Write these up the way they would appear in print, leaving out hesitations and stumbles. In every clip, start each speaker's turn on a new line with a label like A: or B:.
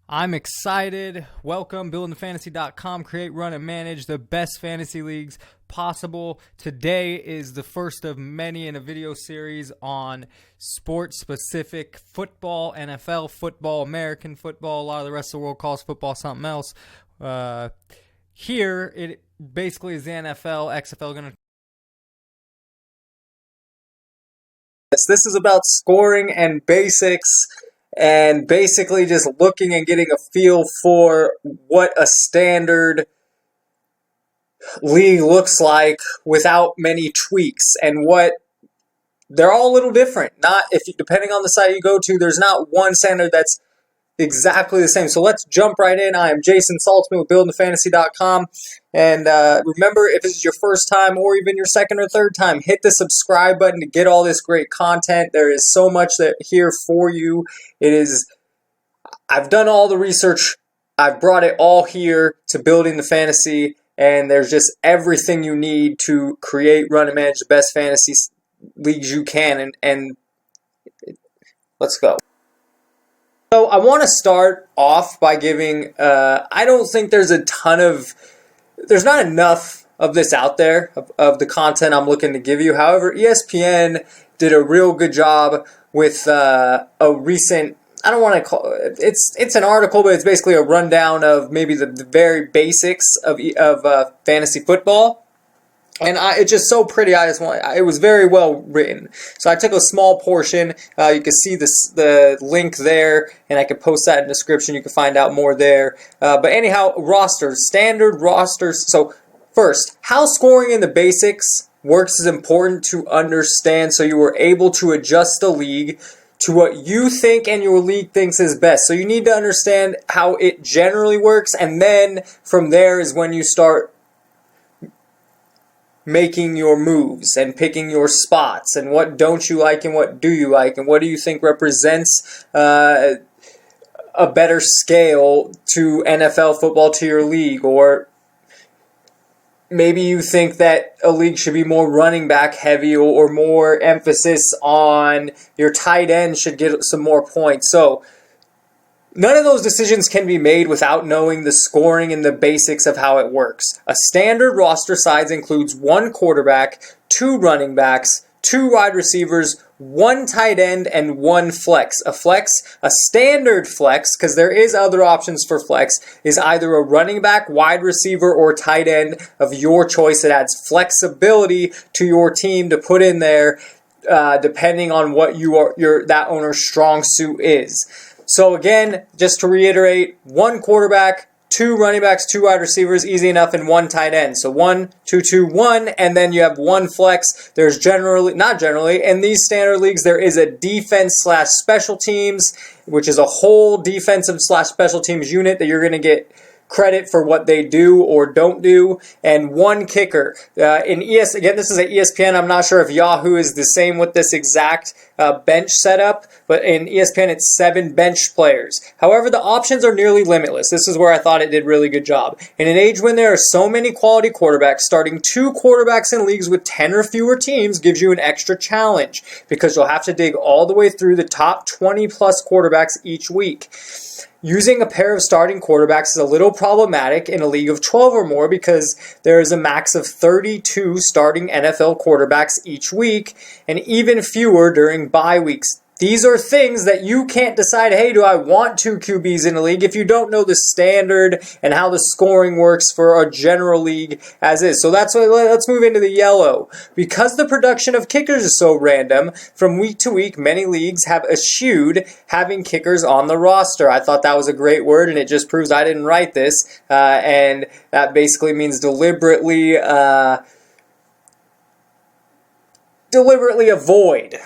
A: I'm excited. Welcome, buildingthefantasy.com. Create, run, and manage the best fantasy leagues possible. Today is the first of many in a video series on sports-specific football, NFL football, American football. A lot of the rest of the world calls football something else. Here, it basically is the NFL, XFL going to...
B: This is about scoring and basics, and basically just looking and getting a feel for what a standard league looks like without many tweaks, and what they're all a little different. Depending on the site you go to, there's not one standard that's exactly the same. So let's jump right in. I am Jason Saltzman with buildingthefantasy.com. And remember, if this is your first time or even your second or third time, hit the subscribe button to get all this great content. There is so much here for you. I've done all the research. I've brought it all here to Building the Fantasy, and there's just everything you need to create, run, and manage the best fantasy leagues you can. And let's go. So I want to start off by giving, I don't think there's not enough of this out there, of the content I'm looking to give you. However, ESPN did a real good job with a recent, I don't want to call it, it's an article, but it's basically a rundown of maybe the very basics of fantasy football. And it's just so pretty. It was very well written. So I took a small portion. You can see the link there, and I can post that in the description. You can find out more there. But anyhow, standard rosters. So first, how scoring in the basics works is important to understand, so you are able to adjust the league to what you think and your league thinks is best. So you need to understand how it generally works, and then from there is when you start making your moves and picking your spots, and what don't you like and what do you like, and what do you think represents a better scale to NFL football to your league. Or maybe you think that a league should be more running back heavy, or more emphasis on your tight end should get some more points. So none of those decisions can be made without knowing the scoring and the basics of how it works. A standard roster size includes 1 quarterback, 2 running backs, 2 wide receivers, 1 tight end, and 1 flex. A standard flex, because there is other options for flex, is either a running back, wide receiver, or tight end of your choice. It adds flexibility to your team to put in there, depending on what that owner's strong suit is. So again, just to reiterate, 1 quarterback, 2 running backs, 2 wide receivers, easy enough, and 1 tight end. So 1, 2, 2, 1, and then you have 1 flex. There's not generally, in these standard leagues, there is a defense/special teams, which is a whole defensive/special teams unit that you're going to get credit for what they do or don't do, and 1 kicker. Again, this is at ESPN. I'm not sure if Yahoo is the same with this exact bench setup, but in ESPN it's 7 bench players. However, the options are nearly limitless. This is where I thought it did a really good job. In an age when there are so many quality quarterbacks, starting 2 quarterbacks in leagues with 10 or fewer teams gives you an extra challenge, because you'll have to dig all the way through the top 20 plus quarterbacks each week. Using a pair of starting quarterbacks is a little problematic in a league of 12 or more, because there is a max of 32 starting NFL quarterbacks each week, and even fewer during bye weeks. These are things that you can't decide, hey, do I want 2 QBs in a league, if you don't know the standard and how the scoring works for a general league as is. So that's why let's move into the yellow. Because the production of kickers is so random, from week to week, many leagues have eschewed having kickers on the roster. I thought that was a great word, and it just proves I didn't write this. And that basically means deliberately avoid.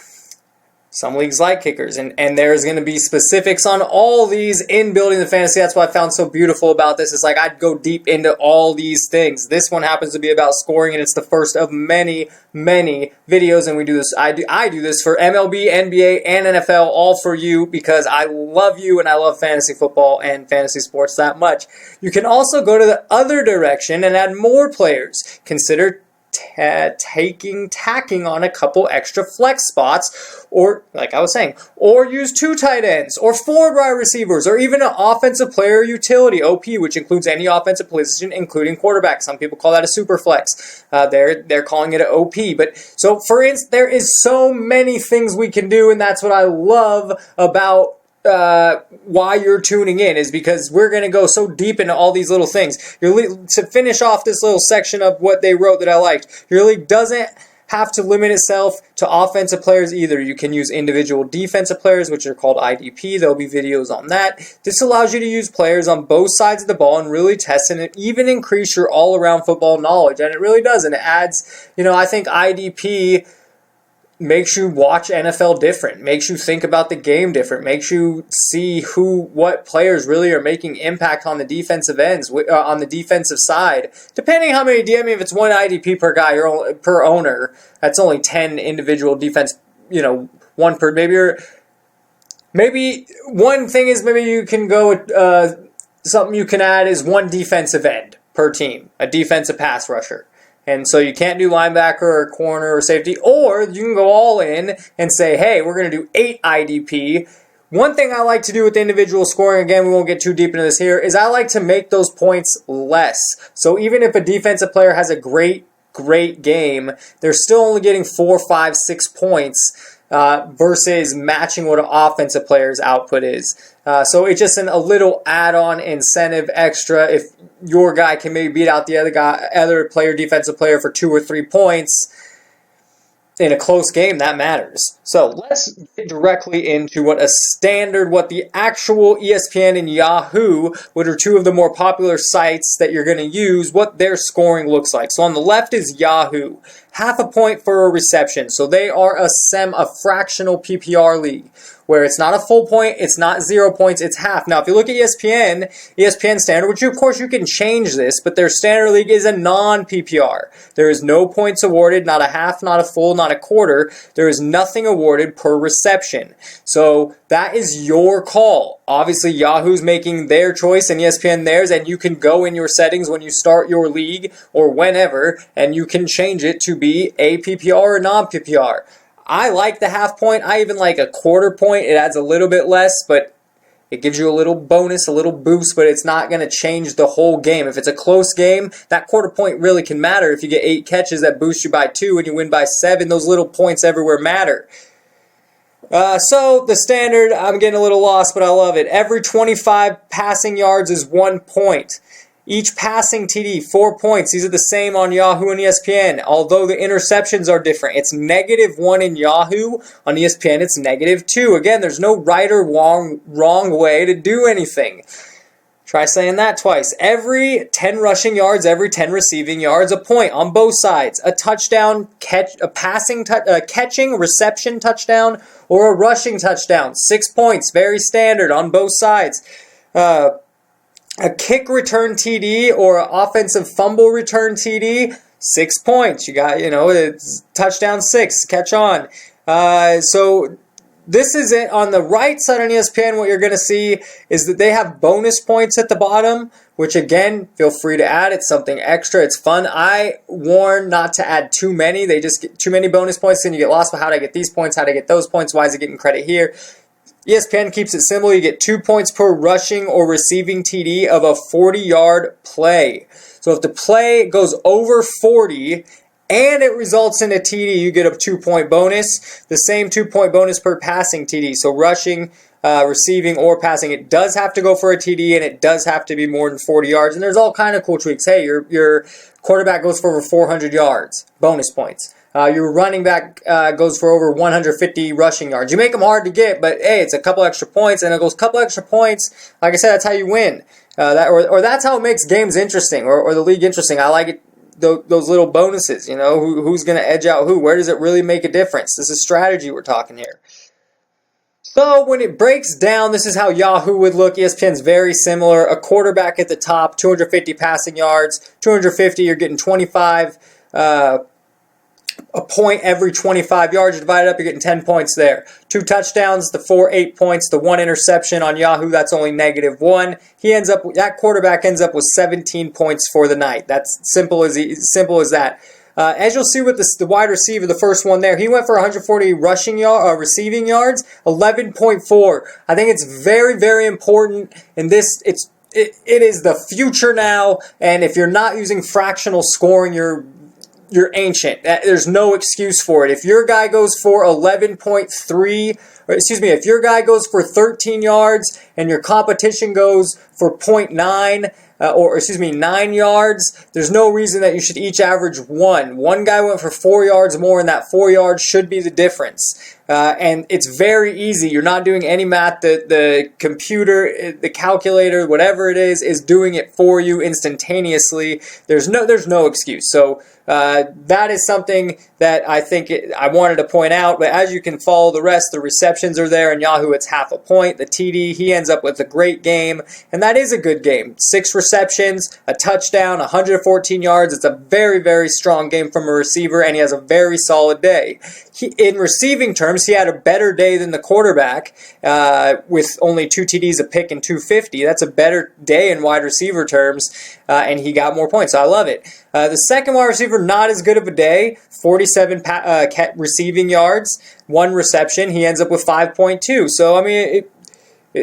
B: Some leagues like kickers, and there's going to be specifics on all these in Building the Fantasy. That's what I found so beautiful about this. It's like I'd go deep into all these things. This one happens to be about scoring, and it's the first of many, many videos, and we do this. I do this for MLB, NBA, and NFL, all for you, because I love you and I love fantasy football and fantasy sports that much. You can also go to the other direction and add more players. Consider tacking on a couple extra flex spots, or like I was saying, or use 2 tight ends, or 4 wide receivers, or even an offensive player utility, OP, which includes any offensive position, including quarterback. Some people call that a super flex. They're calling it an OP. But so, for instance, there is so many things we can do, and that's what I love about why you're tuning in, is because we're going to go so deep into all these little things. To finish off this little section of what they wrote that I liked, your league doesn't have to limit itself to offensive players either. You can use individual defensive players, which are called IDP. There'll be videos on that. This allows you to use players on both sides of the ball and really test and even increase your all-around football knowledge. And it really does. And it adds, I think IDP makes you watch NFL different, makes you think about the game different, makes you see what players really are making impact on the defensive ends, on the defensive side. Depending how many, if it's 1 IDP per guy or per owner, that's only 10 individual defense, one per, maybe one thing is maybe you can go with, something you can add is 1 defensive end per team, a defensive pass rusher. And so you can't do linebacker or corner or safety, or you can go all in and say, hey, we're going to do 8 IDP. One thing I like to do with individual scoring, again, we won't get too deep into this here, is I like to make those points less. So even if a defensive player has a great game, they're still only getting 4, 5, 6 points versus matching what an offensive player's output is. So it's just a little add-on incentive extra. If your guy can maybe beat out the other player, defensive player, for 2 or 3 points in a close game, that matters. So let's get directly into what the actual ESPN and Yahoo, which are 2 of the more popular sites that you're going to use, what their scoring looks like. So on the left is Yahoo, half a point for a reception. So they are a fractional PPR league, where it's not a full point, it's not 0 points, it's half. Now, if you look at ESPN standard, which of course you can change this, but their standard league is a non-PPR. There is no points awarded, not a half, not a full, not a quarter. There is nothing awarded per reception. So that is your call. Obviously, Yahoo's making their choice and ESPN theirs, and you can go in your settings when you start your league or whenever, and you can change it to be a PPR or non-PPR. I like the half point. I even like a quarter point. It adds a little bit less, but it gives you a little bonus, a little boost, but it's not going to change the whole game. If it's a close game, that quarter point really can matter. If you get 8 catches that boost you by 2 and you win by 7, those little points everywhere matter. So the standard, I'm getting a little lost, but I love it. Every 25 passing yards is 1 point. Each passing TD, 4 points. These are the same on Yahoo and ESPN, although the interceptions are different. It's -1 in Yahoo. On ESPN, it's -2. Again, there's no right or wrong way to do anything. Try saying that twice. Every 10 rushing yards, every 10 receiving yards, a point on both sides. A touchdown, catching, reception touchdown, or a rushing touchdown. 6 points, very standard on both sides. A kick return TD or an offensive fumble return TD, 6 points. You got, it's touchdown 6, catch on. So this is it. On the right side on ESPN, what you're going to see is that they have bonus points at the bottom, which again, feel free to add. It's something extra. It's fun. I warn not to add too many. They just get too many bonus points and you get lost. But how did I get these points? How did I get those points? Why is it getting credit here? ESPN keeps it simple. You get 2 points per rushing or receiving TD of a 40-yard play. So if the play goes over 40 and it results in a TD, you get a 2-point bonus. The same 2-point bonus per passing TD. So rushing, receiving, or passing. It does have to go for a TD and it does have to be more than 40 yards. And there's all kind of cool tweaks. Hey, your quarterback goes for over 400 yards. Bonus points. Your running back goes for over 150 rushing yards. You make them hard to get, but hey, it's a couple extra points, and it goes a couple extra points. Like I said, that's how you win. Or that's how it makes games interesting, or the league interesting. I like it. Those little bonuses, who's going to edge out who? Where does it really make a difference? This is strategy we're talking here. So when it breaks down, this is how Yahoo would look. ESPN's very similar. A quarterback at the top, 250 passing yards. 250, you're getting 25. A point every 25 yards. You divide it up, you're getting 10 points there. 2 touchdowns, the 4, 8 points. The 1 interception on Yahoo, that's only -1. That quarterback ends up with 17 points for the night. That's simple as that. As you'll see with the wide receiver, the first one there, he went for 140 receiving yards, 11.4. I think it's very, very important in this. It is the future now, and if you're not using fractional scoring, you're ancient. There's no excuse for it. If your guy goes for 11.3, or excuse me, if your guy goes for 13 yards and your competition goes for 0.9, or excuse me, 9 yards, there's no reason that you should each average 1. One guy went for 4 yards more, and that 4 yards should be the difference. And it's very easy. You're not doing any math. The computer, the calculator, whatever it is doing it for you instantaneously. There's no excuse. So that is something that I think I wanted to point out. But as you can follow the rest, the receptions are there. In Yahoo, it's half a point. The TD, he ends up with a great game. And that is a good game. 6 receptions, a touchdown, 114 yards. It's a very, very strong game from a receiver, and he has a very solid day. In receiving terms, he had a better day than the quarterback with only 2 TDs, a pick, and 250. That's a better day in wide receiver terms, and he got more points. So I love it. The second wide receiver, not as good of a day, 47 receiving yards, 1 reception. He ends up with 5.2. So, I mean,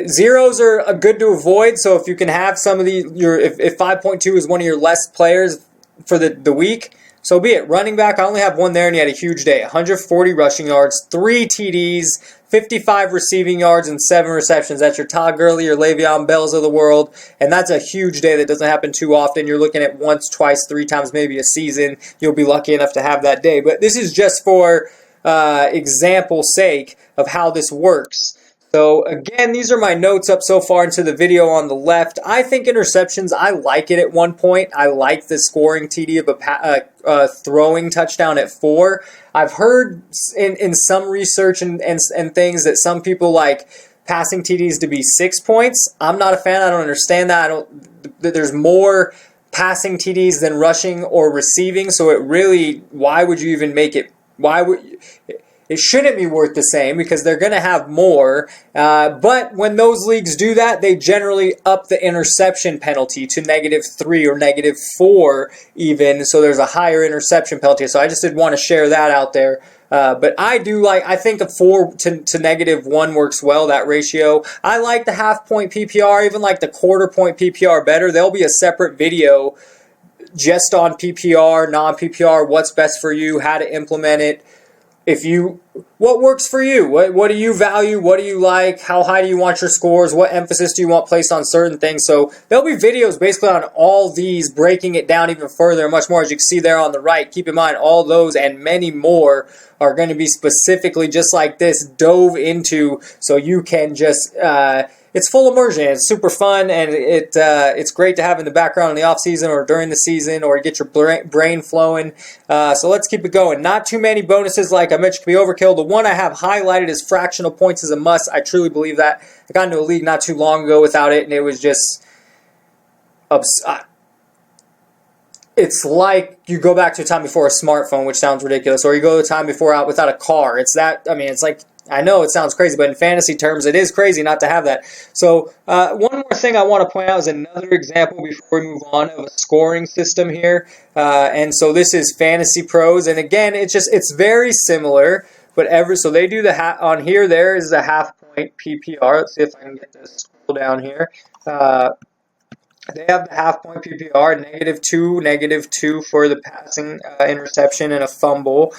B: zeros are good to avoid. So if you can have some of if 5.2 is one of your less players for the week, so be it. Running back, I only have one there, and he had a huge day. 140 rushing yards, 3 TDs, 55 receiving yards, and 7 receptions. That's your Todd Gurley, your Le'Veon Bells of the world, and that's a huge day that doesn't happen too often. You're looking at once, twice, 3 times, maybe a season. You'll be lucky enough to have that day. But this is just for example's sake of how this works. So again, these are my notes up so far into the video on the left. I think interceptions, I like it at 1 point. I like the scoring TD of a throwing touchdown at 4. I've heard in some research and things that some people like passing TDs to be 6 points. I'm not a fan. I don't understand that. There's more passing TDs than rushing or receiving. So why would you even make it? It shouldn't be worth the same because they're going to have more. But when those leagues do that, they generally up the interception penalty to -3 or -4 even. So there's a higher interception penalty. So I just did want to share that out there. But I think a 4 to -1 works well, that ratio. I like the half-point PPR, even like the quarter-point PPR better. There'll be a separate video just on PPR, non-PPR, what's best for you, how to implement it. What works for you? What do you value? What do you like? How high do you want your scores? What emphasis do you want placed on certain things? So there'll be videos basically on all these, breaking it down even further and much more, as you can see there on the right. Keep in mind, all those and many more are going to be specifically just like this dove into, so you can just it's full immersion. It's super fun, and it's great to have in the background in the off season or during the season, or get your brain flowing. So let's keep it going. Not too many bonuses, like I mentioned, can be overkill. The one I have highlighted is fractional points is a must. I truly believe that. I got into a league not too long ago without it, and it was just it's like you go back to a time before a smartphone, which sounds ridiculous, or you go to a time before out without a car. It's like, I know it sounds crazy, but in fantasy terms, it is crazy not to have that. So one more thing I want to point out is another example before we move on of a scoring system here. And so this is Fantasy Pros, and again, it's very similar. But so they do on here. There is the half-point PPR. Let's see if I can get this scroll down here. They have the half-point PPR, -2 for the passing interception and a fumble.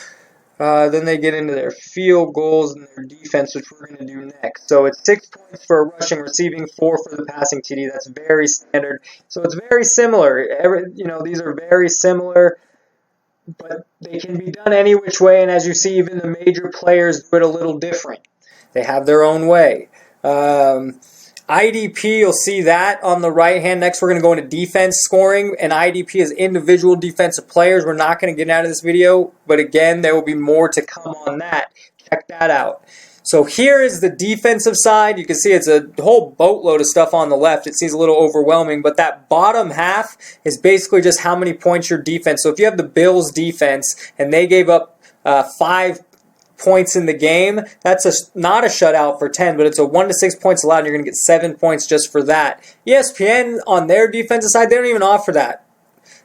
B: Then they get into their field goals and their defense, which we're going to do next. So it's 6 points for a rushing, receiving, 4 for the passing TD. That's very standard. So it's very similar. These are very similar, but they can be done any which way. And as you see, even the major players do it a little different. They have their own way. IDP, you'll see that on the right hand. Next, we're going to go into defense scoring, and IDP is individual defensive players. We're not going to get out of this video, but again, there will be more to come on that. Check that out. So here is the defensive side. You can see it's a whole boatload of stuff on the left. It seems a little overwhelming, but that bottom half is basically just how many points your defense. So if you have the Bills defense and they gave up 5 points in the game, that's not a shutout for 10, but it's a 1 to 6 points allowed, and you're going to get 7 points just for that. ESPN on their defensive side, they don't even offer that.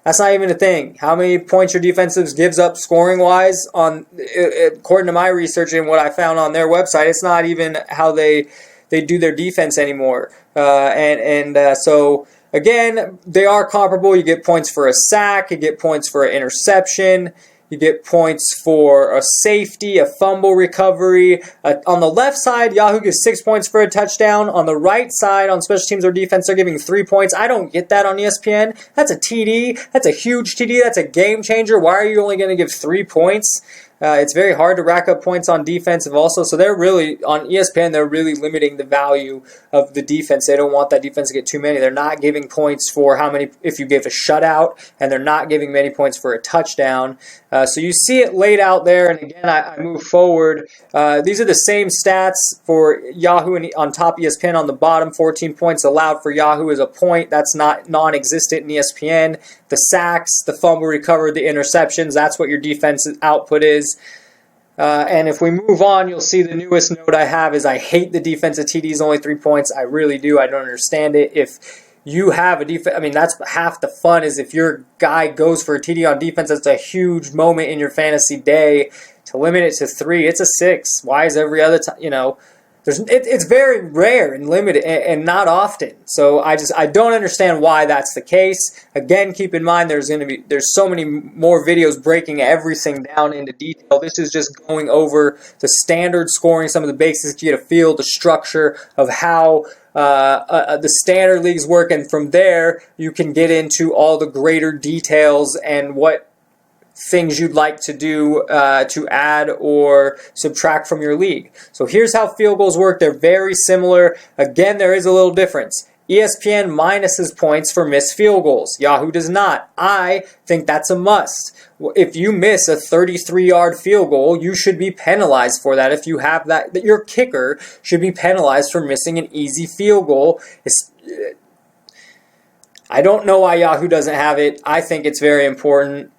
B: That's not even a thing. How many points your defensive gives up scoring-wise? According to my research and what I found on their website, it's not even how they do their defense anymore. So, again, they are comparable. You get points for a sack. You get points for an interception. You get points for a safety, a fumble recovery. On the left side, Yahoo gives 6 points for a touchdown. On the right side, on special teams or defense, they're giving 3 points. I don't get that on ESPN. That's a TD. That's a huge TD. That's a game changer. Why are you only going to give 3 points? It's very hard to rack up points on defensive also. So they're really, on ESPN, they're really limiting the value of the defense. They don't want that defense to get too many. They're not giving points for how many, if you give a shutout, and they're not giving many points for a touchdown. So you see it laid out there, and again, I move forward. These are the same stats for Yahoo and on top, ESPN on the bottom. 14 points allowed for Yahoo is a point. That's not non-existent in ESPN. The sacks, the fumble recovered, the interceptions, that's what your defensive output is. And if we move on, you'll see the newest note I have is I hate the defensive TDs, only 3 points. I really do. I don't understand it. If you have a defense, I mean, that's half the fun is if your guy goes for a TD on defense, that's a huge moment in your fantasy day. To limit it to 3, it's a 6. Why is every other time, it's very rare and limited and not often. So I don't understand why that's the case. Again, keep in mind there's so many more videos breaking everything down into detail. This is just going over the standard scoring, some of the basics to get a feel, the structure of how the standard leagues work, and from there you can get into all the greater details and what things you'd like to do to add or subtract from your league. So here's how field goals work. They're very similar. Again, there is a little difference. ESPN minuses points for missed field goals. Yahoo does not. I think that's a must. If you miss a 33-yard field goal, you should be penalized for that. If you have that, your kicker should be penalized for missing an easy field goal. I don't know why Yahoo doesn't have it. I think it's very important.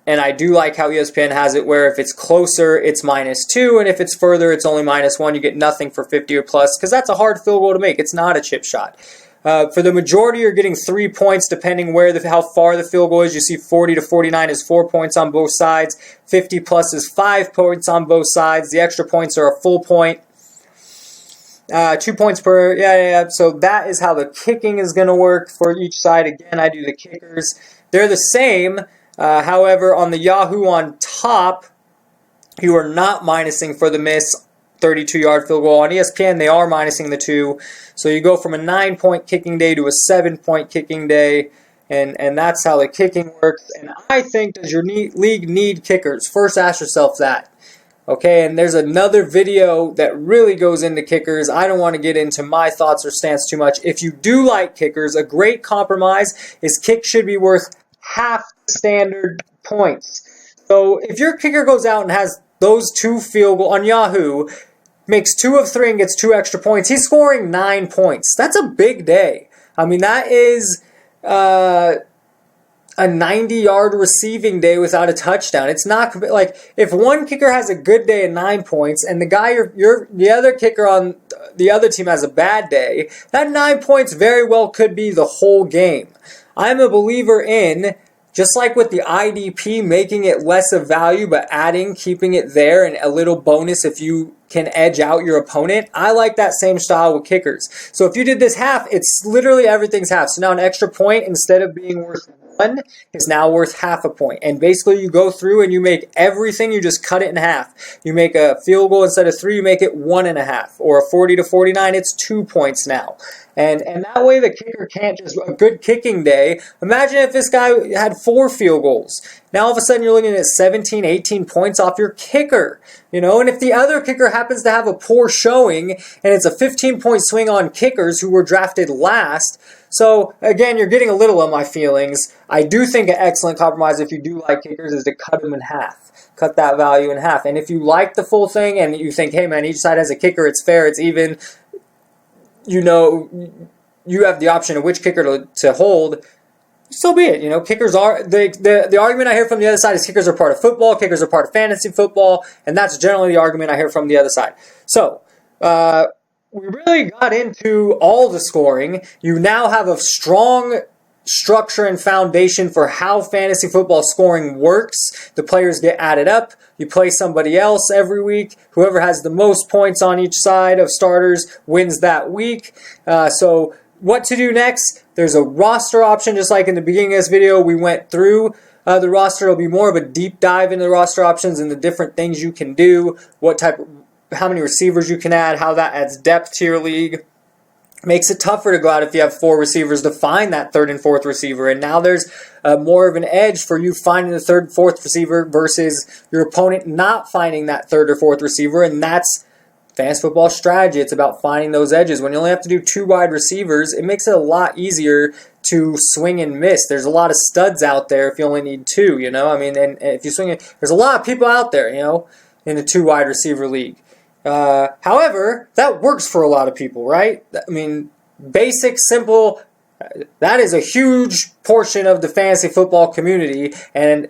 B: And I do like how ESPN has it where if it's closer, it's -2, and if it's further, it's only -1. You get nothing for 50 or plus, because that's a hard field goal to make. It's not a chip shot. For the majority, you're getting 3 points depending how far the field goal is. You see 40 to 49 is 4 points on both sides. 50 plus is 5 points on both sides. The extra points are a full point. 2 points per, yeah. So that is how the kicking is going to work for each side. Again, I do the kickers. They're the same. However, on the Yahoo on top, you are not minusing for the miss 32-yard field goal. On ESPN, they are minusing the 2. So you go from a 9-point kicking day to a 7-point kicking day, and that's how the kicking works. And I think, does your league need kickers? First, ask yourself that. Okay, and there's another video that really goes into kickers. I don't want to get into my thoughts or stance too much. If you do like kickers, a great compromise is kick should be worth half standard points. So if your kicker goes out and has those 2 field goals on Yahoo, makes 2 of 3 and gets 2 extra points, he's scoring 9 points. That's a big day. I mean, that is a 90-yard receiving day without a touchdown. It's not like if one kicker has a good day at 9 points and the guy the other kicker on the other team has a bad day, that 9 points very well could be the whole game. I'm a believer in, just like with the IDP, making it less of value, but keeping it there and a little bonus if you can edge out your opponent. I like that same style with kickers. So if you did this half, it's literally everything's half. So now an extra point, instead of being worth 1, is now worth half a point. And basically you go through and you make everything, you just cut it in half. You make a field goal instead of 3, you make it 1.5. Or a 40 to 49, it's 2 points now. And that way the kicker can't just, a good kicking day, imagine if this guy had 4 field goals. Now all of a sudden you're looking at 17, 18 points off your kicker. And if the other kicker happens to have a poor showing and it's a 15-point swing on kickers who were drafted last. So again, you're getting a little of my feelings. I do think an excellent compromise if you do like kickers is to cut them in half. Cut that value in half. And if you like the full thing and you think, hey man, each side has a kicker, it's fair, it's even, you have the option of which kicker to hold, so be it. Kickers are, the argument I hear from the other side is kickers are part of football, kickers are part of fantasy football, and that's generally the argument I hear from the other side. So, we really got into all the scoring. You now have a strong structure and foundation for how fantasy football scoring works. The players get added up. You play somebody else every week. Whoever has the most points on each side of starters wins that week. So what to do next? There's a roster option, just like in the beginning of this video. We went through the roster. It'll be more of a deep dive into the roster options and the different things you can do, how many receivers you can add, how that adds depth to your league. Makes it tougher to go out if you have 4 receivers to find that 3rd and 4th receiver. And now there's more of an edge for you finding the 3rd and 4th receiver versus your opponent not finding that 3rd or 4th receiver. And that's fantasy football strategy. It's about finding those edges. When you only have to do 2 wide receivers, it makes it a lot easier to swing and miss. There's a lot of studs out there if you only need 2, you know. I mean, and if you swing it, there's a lot of people out there, you know, in the 2 wide receiver league. However, that works for a lot of people, right? I mean, basic, simple, that is a huge portion of the fantasy football community, and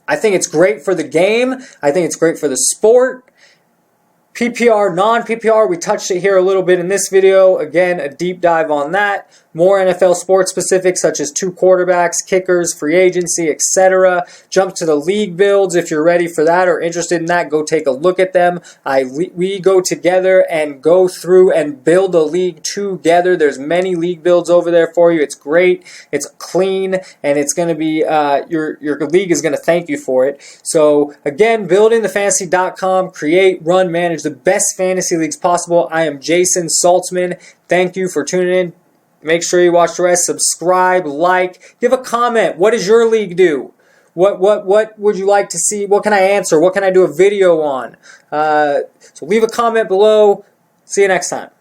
B: I think it's great for the game. I think it's great for the sport. PPR, non-PPR, we touched it here a little bit in this video. Again, a deep dive on that. More NFL sports specifics such as 2 quarterbacks, kickers, free agency, etc. Jump to the league builds if you're ready for that or interested in that. Go take a look at them. We go together and go through and build a league together. There's many league builds over there for you. It's great. It's clean, and it's going to be your league is going to thank you for it. So again, buildingthefantasy.com. Create, run, manage the best fantasy leagues possible. I am Jason Saltzman. Thank you for tuning in. Make sure you watch the rest. Subscribe, like, give a comment. What does your league do? What would you like to see? What can I answer? What can I do a video on? So leave a comment below. See you next time.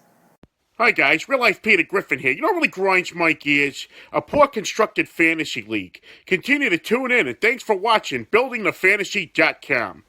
C: Hi guys, Real Life Peter Griffin here. You know what really grinds my gears? A poor constructed fantasy league. Continue to tune in, and thanks for watching BuildingTheFantasy.com.